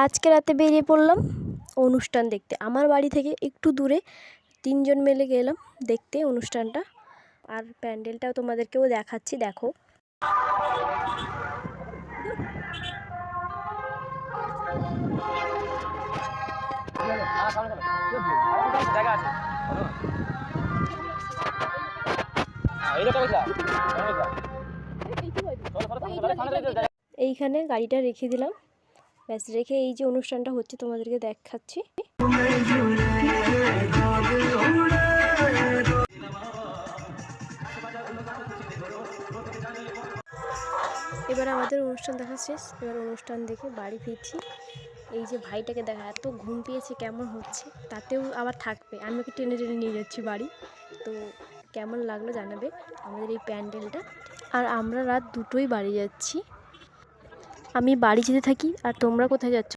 আজকে রাতে বেরিয়ে পড়লাম অনুষ্ঠান দেখতে। আমার বাড়ি থেকে একটু দূরে 3 জন মিলে গেলাম দেখতে অনুষ্ঠানটা। আর প্যান্ডেলটাও তোমাদেরকেও দেখাচ্ছি, দেখো। এইখানে গাড়িটা রেখে দিলাম, ব্যাস রেখে এই যে অনুষ্ঠানটা হচ্ছে তোমাদেরকে দেখাচ্ছি। এবার আমাদের অনুষ্ঠান দেখা শেষ। এবার অনুষ্ঠান দেখে বাড়ি ফিরছি। এই যে ভাইটাকে দেখা, এত ঘুম পেয়েছে, কেমন হচ্ছে, তাতেও আবার থাকবে, আমি ওকে টেনে টেনে নিয়ে যাচ্ছি বাড়ি। তো কেমন লাগলো জানাবে আমাদের এই প্যান্ডেলটা। আর আমরা রাত 2টোয় বাড়ি যাচ্ছি। আমি বাড়ি যেতে থাকি, আর তোমরা কোথায় যাচ্ছ?